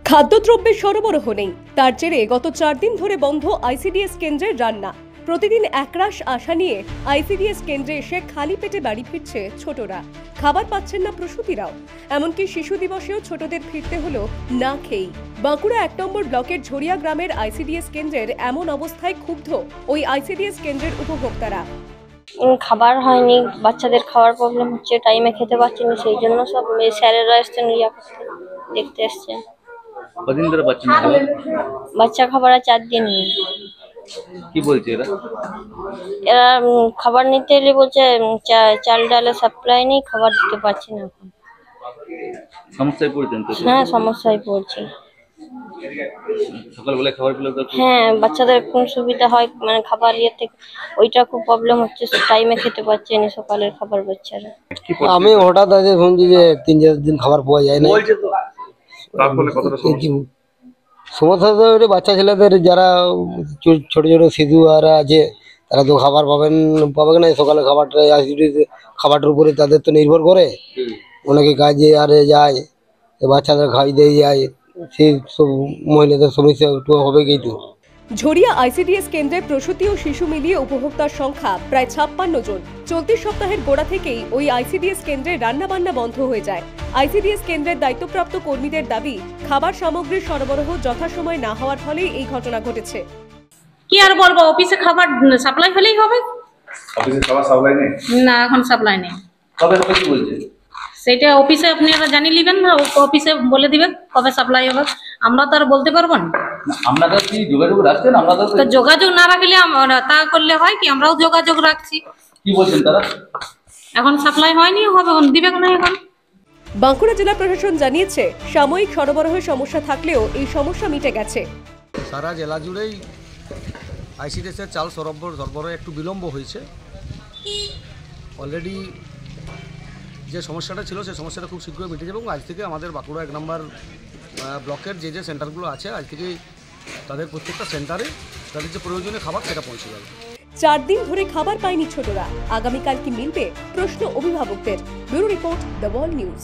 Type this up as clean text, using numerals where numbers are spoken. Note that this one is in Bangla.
খাদ্যদ্রব্যের সরবরাহ নেই, তার জেরে গত 4 দিন ধরে বন্ধ আইসিডিএস কেন্দ্রের রান্না। প্রতিদিন একরাশ আশা নিয়ে আইসিডিএস কেন্দ্রে এসে খালি পেটে বাড়ি ফিরছে ছোটরা। খাবার পাচ্ছেন না প্রসূতিরাও, এমনকি শিশু দিবসেও ছোটদের ফিরতে হলো না খেয়েই। বাঁকুড়া 1 নম্বর ব্লকের ঝরিয়া গ্রামের আইসিডিএস কেন্দ্রের এমন অবস্থায় ক্ষুব্ধ ওই আইসিডিএস কেন্দ্রের উপভোক্তারা। খাবার হয়নি, বাচ্চাদের খাওয়ার প্রবলেম হচ্ছে, টাইমে খেতে পাচ্ছি না, সেই জন্য সব স্যারেরা এসছেন দেখতে এসছে। কদিন ধরে পাচ্ছেন না? বাচ্চা খাবার আর 4 দিন। কি বলছে এরা? এরা খাবার নিতে এলে বলছে চাল ডালের সাপ্লাই নেই, খাবার দিতে পারছি না এখন। সমস্যায় পড়ছেন তো? হ্যাঁ, সমস্যায় পড়ছি। সকালবেলায় খাবার পেলে তো? হ্যাঁ, বাচ্চাদের কোন সুবিধা হয়, মানে খাবার থেকে ওইটা খুব প্রবলেম হচ্ছে, টাইমে খেতে পাচ্ছে না সকালের খাবার বাচ্চারা। আমি হঠাৎ আজ শুনছি যে 3-4 দিন খাবার পাওয়া যায় না। সমস্যা তো বাচ্চা ছেলেদের যারা ছোট ছোট শিশু আর আছে, তারা তো খাবার পাবে না। সকালে খাবারটার উপরে তাদের তো নির্ভর করে। অনেকে কাজে আরে যায়, বাচ্চাদের খাই দিয়ে যায়, সেই সব মহিলাদের সমস্যা একটু হবে কিন্তু। ঝরিয়া আইসিডিএস কেন্দ্রে প্রসূতি ও শিশু মিলিয়ে উপভোক্তার সংখ্যা প্রায় 56 জন। চলতি সপ্তাহের গোড়া থেকেই ওই আইসিডিএস কেন্দ্রে রান্নাবান্না বন্ধ হয়ে যায়। আইসিডিএস কেন্দ্রের দায়িত্বপ্রাপ্ত কর্মীদের দাবি, খাবার সামগ্রীর সরবরাহ যথাসময়ে না হওয়ার ফলেই এই ঘটনা ঘটেছে। কি আর বলবো, অফিসে খাবার সাপ্লাই হলেই হবে। অফিসে খাবার সাপ্লাই নেই? না, এখন সাপ্লাই নেই। কবে হবে কি বলছে? সেটা অফিসে আপনারা জানিয়ে নেবেন, অফিসে বলে দিবেন কবে সাপ্লাই হবে। আমরা তো আর বলতে পারবো না। আপনারা কি যোগাযোগ রাখছেন? আপনারা তো যোগাযোগ না রাখলে আমরা তা করলে হয় কি, আমরাও যোগাযোগ রাখছি। কি বলছেন তারা? এখন সাপ্লাই হয়নি, হবে দিবে না এখন। বাঁকুড়া জেলা প্রশাসন জানিয়েছে, সাময়িক সরবরাহের সমস্যা থাকলেও এই সমস্যা মিটে গেছে। সারা জেলা জুড়েই আইসিডিএসের চাল সরবরাহ একটু বিলম্ব হয়েছে। অলরেডি যে সমস্যাটা ছিল সেই সমস্যাটা খুব শীঘ্রই মিটে যাবে এবং আজ থেকে আমাদের বাঁকুড়া 1 নম্বর ব্লকের যে সেন্টারগুলো আছে, আজ থেকেই তাদের প্রত্যেকটা সেন্টারে তাদের যে প্রয়োজনীয় খাবার সেটা পৌঁছে যাবে। 4 দিন ধরে খাবার পায়নি ছোটরা, আগামীকাল কি মিলবে? প্রশ্ন অভিভাবকদের। Bureau report, the world news.